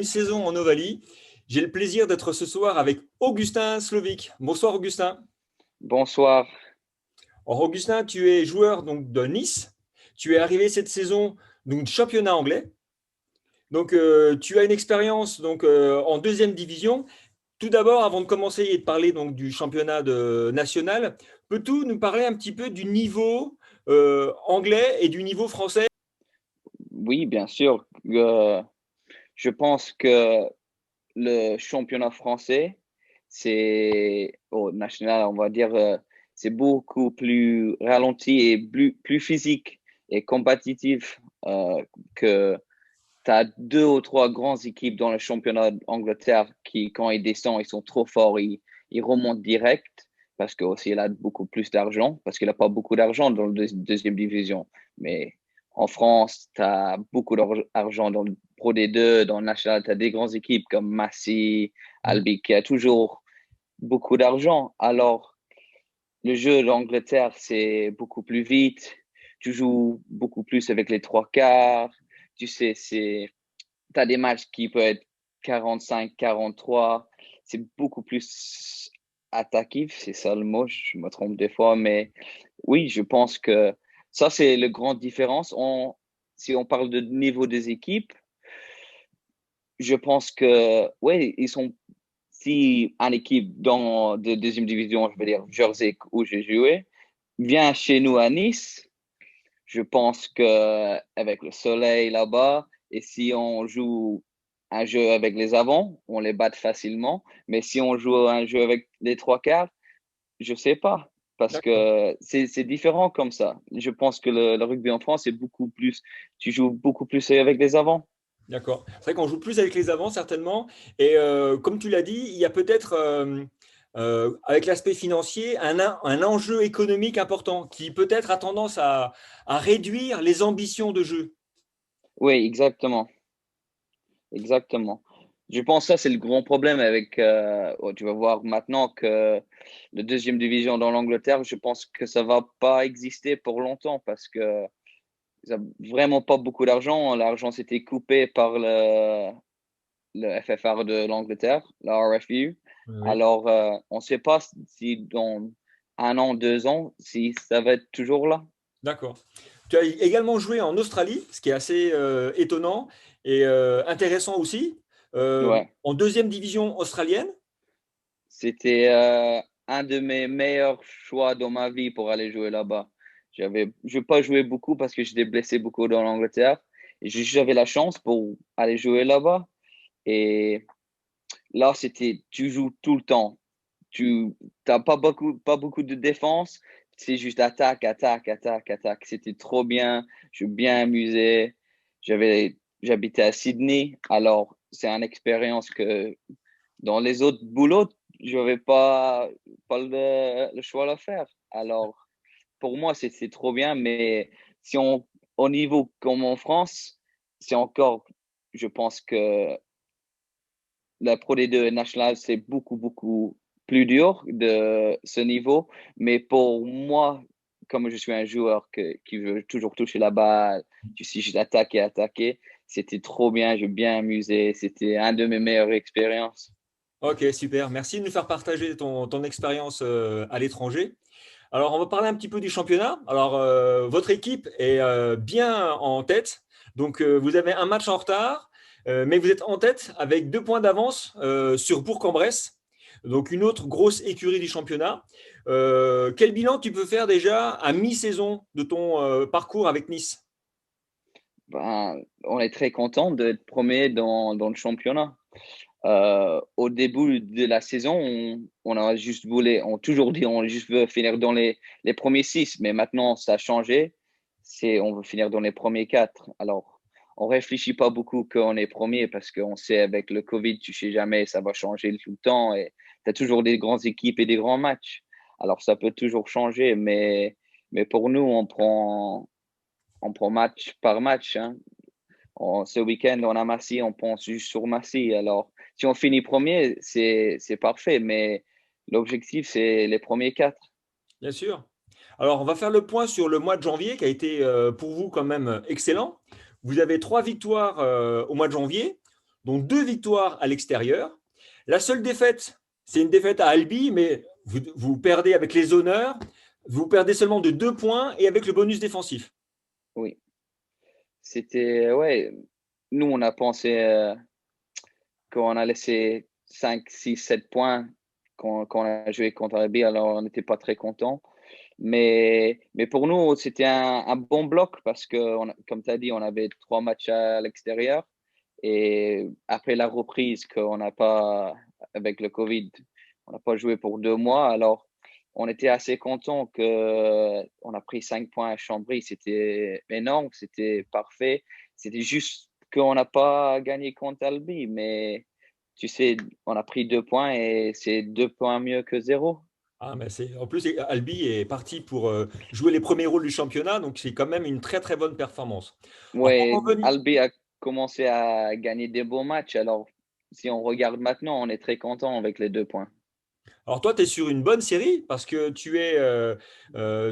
saison en Ovalie. J'ai le plaisir d'être ce soir avec Augustin Slovic. Bonsoir Augustin. Bonsoir. Alors Augustin, tu es joueur donc de Nice. Tu es arrivé cette saison donc du championnat anglais. Donc tu as une expérience donc en deuxième division. Tout d'abord, avant de commencer et de parler donc du championnat national, peux-tu nous parler un petit peu du niveau anglais et du niveau français? Oui, bien sûr. Je pense que le championnat français, c'est au national, on va dire, c'est beaucoup plus ralenti et plus physique et compétitif que tu as deux ou trois grandes équipes dans le championnat d'Angleterre qui, quand ils descendent, ils sont trop forts, ils remontent direct parce que aussi il a beaucoup plus d'argent, parce qu'il n'a pas beaucoup d'argent dans la deuxième division. Mais en France, tu as beaucoup d'argent dans le Pro D2, dans le National, tu as des grandes équipes comme Massy, Mm. Albi, qui a toujours beaucoup d'argent. Alors, le jeu d'Angleterre, c'est beaucoup plus vite. Tu joues beaucoup plus avec les trois quarts. Tu sais, tu as des matchs qui peuvent être 45-43. C'est beaucoup plus attaquif, c'est ça le mot. Je me trompe des fois, mais oui, je pense que ça, c'est la grande différence. Si on parle de niveau des équipes, je pense que, oui, ils sont, si une équipe dans de deuxième division, je veux dire Jersey, où j'ai joué, vient chez nous à Nice, je pense que avec le soleil là-bas, et si on joue un jeu avec les avants, on les bat facilement. Mais si on joue un jeu avec les trois quarts, je sais pas. Parce D'accord. que c'est différent comme ça. Je pense que le rugby en France, c'est beaucoup plus, tu joues beaucoup plus avec les avants. D'accord. C'est vrai qu'on joue plus avec les avants, certainement. Et comme tu l'as dit, il y a peut-être, avec l'aspect financier, un enjeu économique important qui peut-être a tendance à réduire les ambitions de jeu. Oui, exactement. Exactement. Je pense que ça, c'est le grand problème avec, tu vas voir maintenant que la deuxième division dans l'Angleterre, je pense que ça va pas exister pour longtemps parce que ils ont vraiment pas beaucoup d'argent. L'argent s'était coupé par le FFR de l'Angleterre, la RFU. Oui. Alors, on ne sait pas si dans un an, 2 ans, si ça va être toujours là. D'accord. Tu as également joué en Australie, ce qui est assez étonnant et intéressant aussi, Ouais. en deuxième division australienne. C'était un de mes meilleurs choix dans ma vie pour aller jouer là-bas. Je n'ai pas joué beaucoup parce que j'étais blessé beaucoup dans l'Angleterre. Et j'avais la chance pour aller jouer là-bas. Et là, tu joues tout le temps. Tu n'as pas beaucoup de défense. C'est juste attaque, attaque, attaque, attaque. C'était trop bien. Je suis bien amusé. J'habitais à Sydney. Alors, c'est une expérience que dans les autres boulots, je n'avais pas le choix de le faire. Alors, pour moi, c'est trop bien, mais si on, au niveau comme en France, c'est encore, je pense que la Pro D2 National, c'est beaucoup, beaucoup plus dur de ce niveau. Mais pour moi, comme je suis un joueur qui veut toujours toucher la balle, tu sais, juste attaquer, attaquer, c'était trop bien, j'ai bien amusé. C'était un de mes meilleures expériences. Ok, super. Merci de nous faire partager ton expérience à l'étranger. Alors, on va parler un petit peu du championnat. Alors, votre équipe est bien en tête. Donc, vous avez un match en retard, mais vous êtes en tête avec 2 points d'avance sur Bourg-en-Bresse. Donc, une autre grosse écurie du championnat. Quel bilan tu peux faire déjà à mi-saison de ton parcours avec Nice? Ben, on est très content d'être premier dans le championnat. Au début de la saison, on a juste voulu, on a toujours dit on juste veut finir dans les premiers six, mais maintenant ça a changé. On veut finir dans les premiers quatre. Alors, on réfléchit pas beaucoup qu'on est premier parce qu'on sait avec le Covid, tu sais jamais, ça va changer tout le temps et tu as toujours des grandes équipes et des grands matchs. Alors, ça peut toujours changer, mais pour nous, on prend match par match, hein. Ce week-end, on a Massy, on pense juste sur Massy. Alors, si on finit premier, c'est parfait, mais l'objectif, c'est les premiers quatre. Bien sûr. Alors, on va faire le point sur le mois de janvier qui a été pour vous quand même excellent. Vous avez 3 victoires au mois de janvier. donc 2 victoires à l'extérieur. La seule défaite, c'est une défaite à Albi, mais vous perdez avec les honneurs, vous perdez seulement de 2 points et avec le bonus défensif. Oui, c'était, ouais, nous, on a pensé qu'on a laissé 5, 6, 7 points quand on a joué contre Albi, alors on n'était pas très content. Mais pour nous, c'était un bon bloc parce que, comme tu as dit, on avait 3 matchs à l'extérieur. Et après la reprise qu'on n'a pas, avec le Covid, on n'a pas joué pour 2 mois. Alors, on était assez content qu'on a pris 5 points à Chambry. C'était énorme, c'était parfait. C'était juste qu'on n'a pas gagné contre Albi. Mais tu sais, on a pris 2 points et c'est 2 points mieux que zéro. Ah, mais en plus, Albi est parti pour jouer les premiers rôles du championnat, donc c'est quand même une très très bonne performance. Alors, pour Ouais, en venir, Albi a commencé à gagner des beaux matchs. Alors, si on regarde maintenant, on est très content avec les 2 points. alors toi, tu es sur une bonne série parce que tu es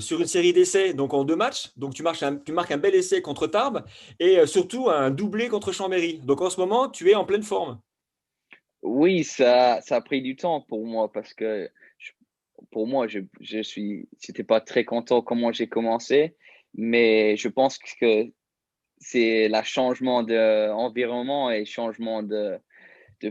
sur une série d'essais, donc en 2 matchs. Donc tu marques un bel essai contre Tarbes et surtout un doublé contre Chambéry. Donc en ce moment, tu es en pleine forme. Oui, ça a pris du temps pour moi parce que je- pour moi, j'étais pas très content comment j'ai commencé, mais je pense que c'est le changement d'environnement et changement de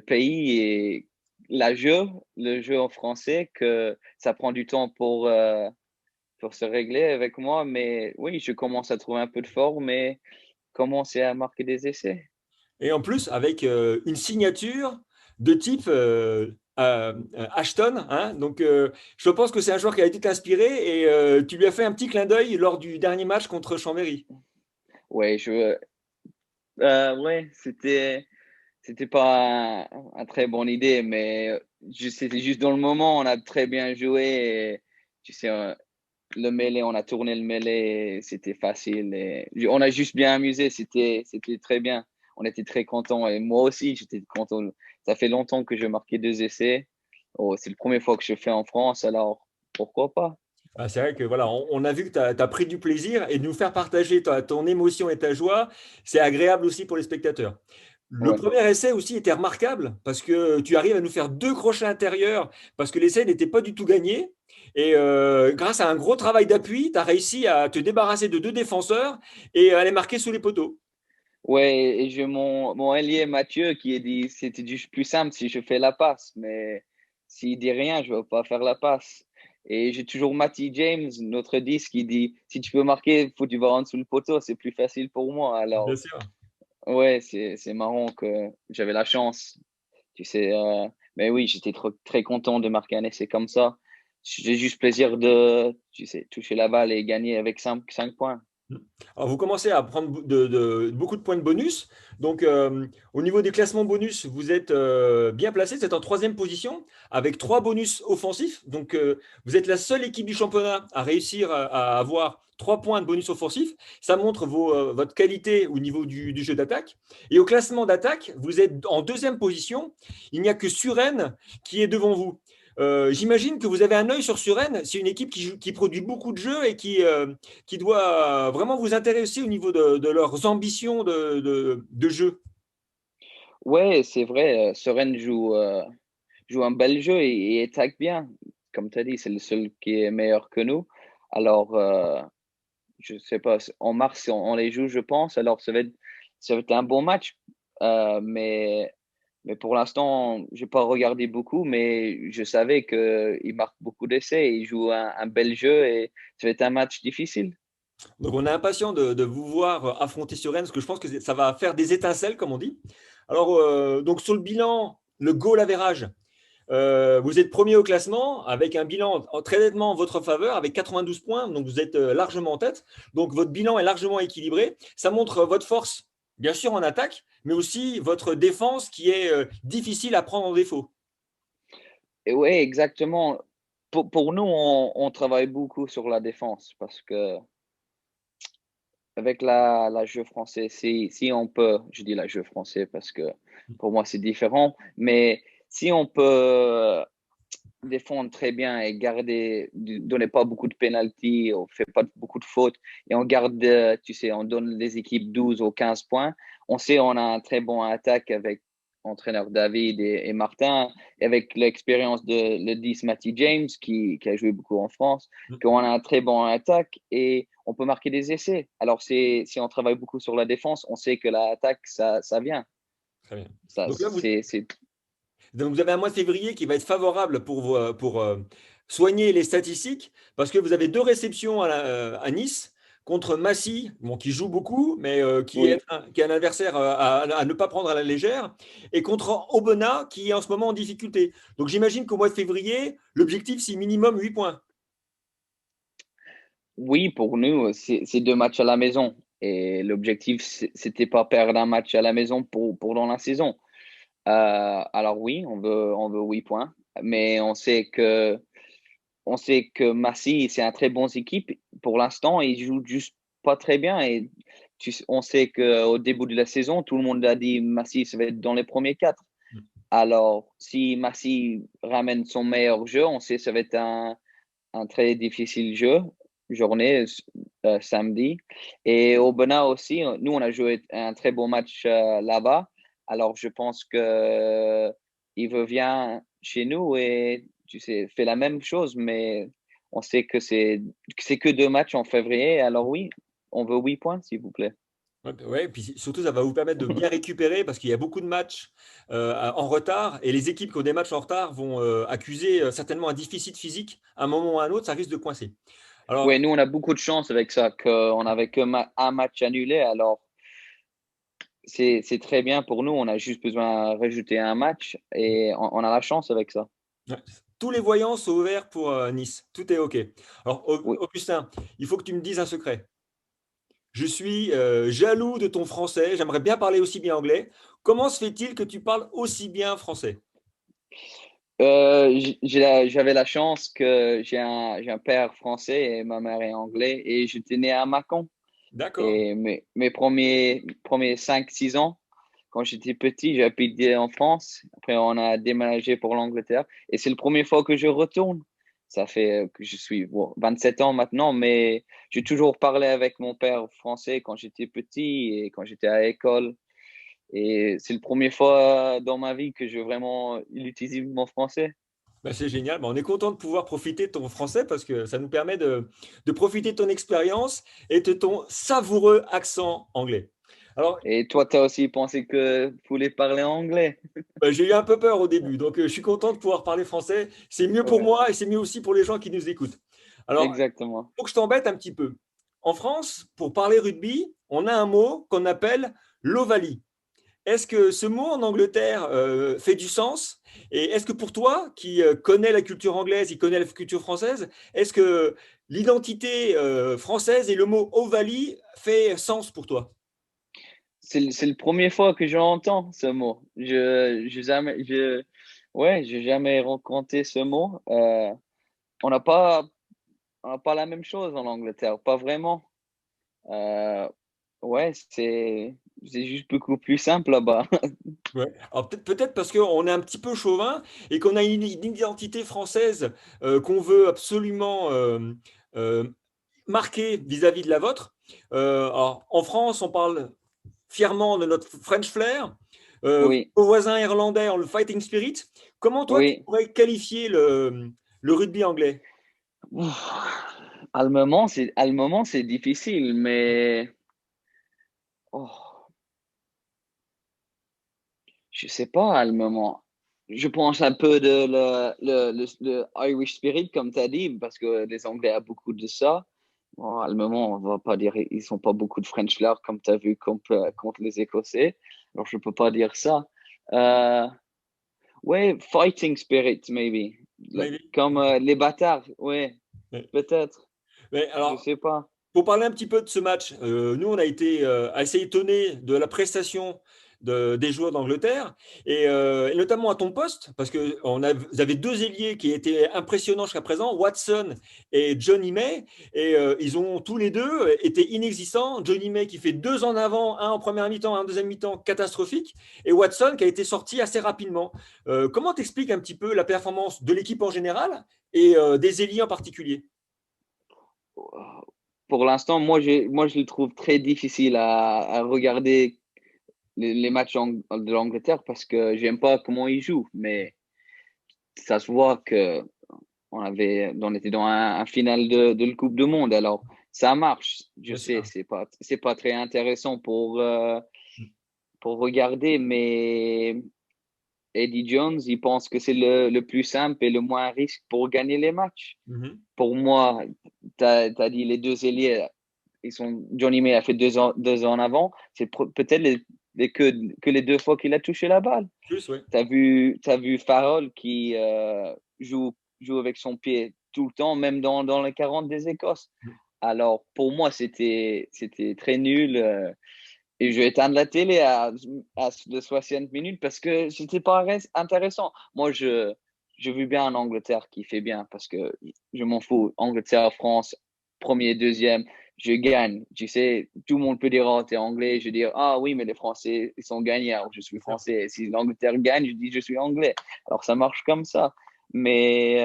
pays et le jeu en français que ça prend du temps pour se régler avec moi. Mais oui, je commence à trouver un peu de forme et commencer à marquer des essais. Et en plus, avec une signature de type Ashton, hein. Donc je pense que c'est un joueur qui a été t'inspirer et tu lui as fait un petit clin d'œil lors du dernier match contre Chambéry. Ouais, ouais, c'était pas un très bonne idée, mais c'était juste dans le moment, on a très bien joué. Et, tu sais, le mêlée, on a tourné le mêlée, et c'était facile. Et on a juste bien amusé, c'était très bien. On était très contents et moi aussi, j'étais content. Ça fait longtemps que je marquais 2 essais. Oh, c'est la première fois que je fais en France, alors pourquoi pas? Ah, c'est vrai que voilà, on a vu que tu as pris du plaisir et de nous faire partager ton émotion et ta joie, c'est agréable aussi pour les spectateurs. Le Ouais. premier essai aussi était remarquable parce que tu arrives à nous faire 2 crochets intérieurs parce que l'essai n'était pas du tout gagné. Et grâce à un gros travail d'appui, tu as réussi à te débarrasser de 2 défenseurs et à les marquer sous les poteaux. Ouais, et j'ai mon ailier Mathieu qui a dit c'était du plus simple si je fais la passe, mais s'il dit rien, je ne vais pas faire la passe. Et j'ai toujours Matty James, notre 10, qui dit si tu peux marquer, faut que tu vas en dessous le poteau, c'est plus facile pour moi. Bien Alors, sûr. ouais, c'est marrant que j'avais la chance, tu sais. Mais oui, j'étais très content de marquer un essai comme ça. J'ai juste plaisir de, tu sais, toucher la balle et gagner avec 5 points. Alors, vous commencez à prendre beaucoup de points de bonus. Donc, au niveau des classements bonus, vous êtes bien placé. Vous êtes en 3e position avec 3 bonus offensifs. Donc, vous êtes la seule équipe du championnat à réussir à avoir 3 points de bonus offensifs. Ça montre votre qualité au niveau du jeu d'attaque. Et au classement d'attaque, vous êtes en 2e position. Il n'y a que Suresnes qui est devant vous. J'imagine que vous avez un œil sur Suresnes. C'est une équipe qui produit beaucoup de jeux et qui doit vraiment vous intéresser au niveau de leurs ambitions de jeu. Ouais, c'est vrai, Soren joue un bel jeu et attaque bien. Comme tu as dit, c'est le seul qui est meilleur que nous. Alors, je sais pas, en mars, on les joue, je pense. Alors, ça va être un bon match. Mais pour l'instant, je n'ai pas regardé beaucoup, mais je savais qu'il marque beaucoup d'essais. Il joue un bel jeu et ça va être un match difficile. Donc on est impatient de vous voir affronter Suresnes parce que je pense que ça va faire des étincelles, comme on dit. Alors, donc sur le bilan, le goal average, vous êtes premier au classement avec un bilan très nettement en votre faveur avec 92 points, donc vous êtes largement en tête. Donc votre bilan est largement équilibré. Ça montre votre force, bien sûr, en attaque, mais aussi votre défense qui est difficile à prendre en défaut. Et oui, exactement. Pour nous, on travaille beaucoup sur la défense parce que avec la jeu français, si on peut, je dis la jeu français parce que pour moi c'est différent, mais si on peut défendre très bien et donner pas beaucoup de pénalty, on fait pas beaucoup de fautes et on garde, tu sais, on donne les équipes 12 ou 15 points, on sait on a un très bon attaque avec entraîneurs David et Martin, et avec l'expérience de le 10 Matty James, qui a joué beaucoup en France, qu'on a un très bon attaque et on peut marquer des essais. Alors, si on travaille beaucoup sur la défense, on sait que l'attaque, ça vient. Très bien. Ça, Donc là, c'est donc vous avez un mois de février qui va être favorable pour soigner les statistiques, parce que vous avez deux réceptions à Nice contre Massy, bon, qui joue beaucoup, mais Oui. qui est un adversaire à ne pas prendre à la légère, et contre Aubenas, qui est en ce moment en difficulté. Donc j'imagine qu'au mois de février, l'objectif, c'est minimum 8 points. Oui, pour nous, c'est deux matchs à la maison. Et l'objectif, c'était pas perdre un match à la maison pour dans la saison. Alors oui, on veut 8 points, mais on sait que Massy, c'est un très bon équipe. Pour l'instant, ils jouent juste pas très bien. Et on sait qu'au début de la saison, tout le monde a dit Massy, ça va être dans les premiers quatre. Alors, si Massy ramène son meilleur jeu, on sait que ça va être un très difficile journée, samedi. Et au Bena aussi, nous, on a joué un très bon match là-bas. Alors, je pense que il revient chez nous et tu sais, fait la même chose, mais on sait que c'est que deux matchs en février. Alors oui, on veut 8 points, s'il vous plaît. Ouais, ouais, puis surtout, ça va vous permettre de bien récupérer parce qu'il y a beaucoup de matchs en retard et les équipes qui ont des matchs en retard vont accuser certainement un déficit physique. À un moment ou à un autre, ça risque de coincer. Oui, Alors, nous, on a beaucoup de chance avec ça, qu'on n'avait que un match annulé. Alors, c'est très bien pour nous. On a juste besoin de rajouter un match et on a la chance avec ça. ouais, tous les voyants sont ouverts pour Nice. Tout est OK. Alors, Oui. Augustin, il faut que tu me dises un secret. Je suis jaloux de ton français. J'aimerais bien parler aussi bien anglais. Comment se fait-il que tu parles aussi bien français? J'avais la chance que j'ai un père français et ma mère est anglais et j'étais né à Mâcon. D'accord. Et mes premiers 5 6 ans, quand j'étais petit, j'ai habité en France. Après, on a déménagé pour l'Angleterre. Et c'est la première fois que je retourne. Ça fait que je suis 27 ans maintenant, mais j'ai toujours parlé avec mon père français quand j'étais petit et quand j'étais à l'école. Et c'est la première fois dans ma vie que je vraiment utilise mon français. Bah, c'est génial. Bah, on est content de pouvoir profiter de ton français parce que ça nous permet de profiter de ton expérience et de ton savoureux accent anglais. Alors, Et toi, tu as aussi pensé que vous voulez parler anglais? bah, j'ai eu un peu peur au début, donc je suis content de pouvoir parler français. C'est mieux pour Ouais, moi et c'est mieux aussi pour les gens qui nous écoutent. Alors, exactement. faut que je t'embête un petit peu. En France, pour parler rugby, on a un mot qu'on appelle l'ovalie. Est-ce que ce mot en Angleterre fait du sens? Et est-ce que pour toi, qui connais la culture anglaise, qui connais la culture française, est-ce que l'identité française et le mot Ovalie fait sens pour toi? C'est la première fois que j'entends ce mot. Ouais, j'ai jamais rencontré ce mot. On n'a pas, on n'a pas la même chose en Angleterre, pas vraiment. Euh, ouais, c'est juste beaucoup plus simple là-bas. Ouais. Alors peut-être parce qu'on est un petit peu chauvin et qu'on a une identité française qu'on veut absolument euh, marquer vis-à-vis de la vôtre. Alors, en France, on parle fièrement de notre French flair. Oui, Aux voisins irlandais ont le fighting spirit. Comment toi, tu oui. pourrais qualifier le rugby anglais? Ouf. À le moment, c'est difficile, mais oh, je sais pas à le moment. Je pense un peu de le Irish Spirit, comme tu as dit, parce que les Anglais ont beaucoup de ça. Bon, à le moment, on va pas dire ils sont pas beaucoup de French flair, comme tu as vu contre les Écossais. Alors, je peux pas dire ça. Euh, ouais, Fighting Spirit, maybe. Maybe. Comme les bâtards, ouais, Ouais. peut-être. Mais Je alors, sais pas. pour parler un petit peu de ce match, nous, on a été assez étonnés de la prestation des joueurs d'Angleterre, et notamment à ton poste, parce que vous avez deux ailiers qui étaient impressionnants jusqu'à présent, Watson et Johnny May, et ils ont tous les deux été inexistants. Johnny May qui fait deux en avant, un en première mi-temps, un en deuxième mi-temps, catastrophique, et Watson qui a été sorti assez rapidement. Comment t'expliques un petit peu la performance de l'équipe en général et des ailiers en particulier? Pour l'instant, moi, je le trouve très difficile à regarder les matchs de l'Angleterre parce que j'aime pas comment ils jouent, mais ça se voit que on était dans un final de la Coupe du Monde, alors ça marche. Je Bien sais, sûr. c'est pas très intéressant pour regarder, mais Eddie Jones, il pense que c'est le plus simple et le moins risque pour gagner les matchs. Mhm. Pour moi, tu as dit les deux ailiers, Johnny May a fait 2 ans en avant. C'est peut-être que les 2 fois qu'il a touché la balle. Plus, oui. T'as vu Farrell qui joue avec son pied tout le temps, même dans les 40 des Écosses. Alors, pour moi, c'était très nul. Et je vais éteindre la télé à de 60 minutes parce que c'était pas intéressant. Moi, je vis bien en Angleterre qui fait bien parce que je m'en fous. Angleterre, France, premier, deuxième, je gagne. Tu sais, tout le monde peut dire, oh, t'es anglais. Je dis, ah oui, mais les Français, ils sont gagnants. Je suis Bien sûr. français. Si l'Angleterre gagne, je dis, je suis anglais. Alors, ça marche comme ça. Mais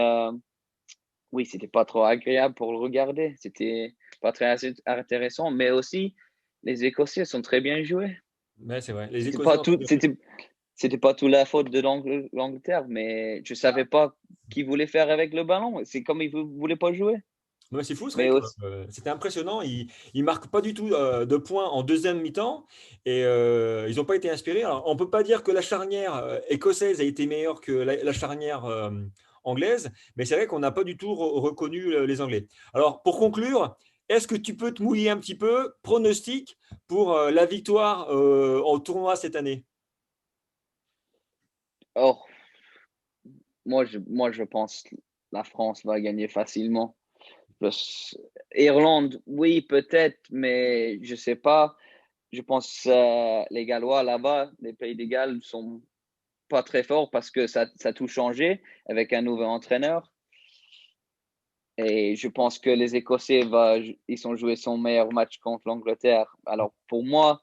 oui, c'était pas trop agréable pour le regarder. C'était pas très intéressant. Mais aussi, les Écossais sont très bien joués. Ouais, c'est vrai. Les C'était Écossais pas ont très tout, bien joué. c'était pas tout la faute de l'Angleterre, mais je savais pas qu'ils voulaient faire avec le ballon. C'est comme ils voulaient pas jouer. Ouais, c'est fou, c'est vrai Mais que aussi, c'était impressionnant. Ils ne marquent pas du tout de points en deuxième mi-temps et ils n'ont pas été inspirés. Alors, on ne peut pas dire que la charnière écossaise a été meilleure que la charnière anglaise, mais c'est vrai qu'on n'a pas du tout reconnu les Anglais. Alors, pour conclure, est-ce que tu peux te mouiller un petit peu, pronostic pour la victoire au tournoi cette année? oh, moi, je pense que la France va gagner facilement. Plus- Irlande, oui, peut-être, mais je sais pas. Je pense les Gallois là-bas, les Pays des Galles sont pas très forts parce que ça a tout changé avec un nouvel entraîneur. Et je pense que les Écossais, ils ont joué son meilleur match contre l'Angleterre. Alors, pour moi,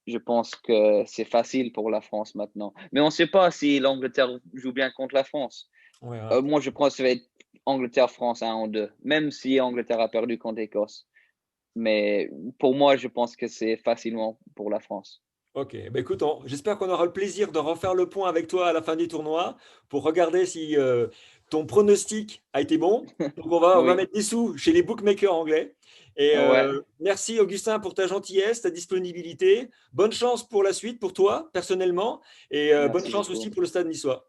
je pense que c'est facile pour la France maintenant. Mais on ne sait pas si l'Angleterre joue bien contre la France. Ouais, voilà. Moi, je pense que ça va être Angleterre-France 1-2, même si Angleterre a perdu contre l'Écosse. Mais pour moi, je pense que c'est facilement pour la France. Ok, bah écoute, j'espère qu'on aura le plaisir de refaire le point avec toi à la fin du tournoi pour regarder si ton pronostic a été bon. Donc on va Oui, mettre des sous chez les bookmakers anglais. Et ouais, merci Augustin pour ta gentillesse, ta disponibilité. Bonne chance pour la suite, pour toi personnellement, et bonne merci chance aussi beaucoup. pour le Stade niçois.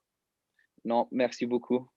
Non, merci beaucoup.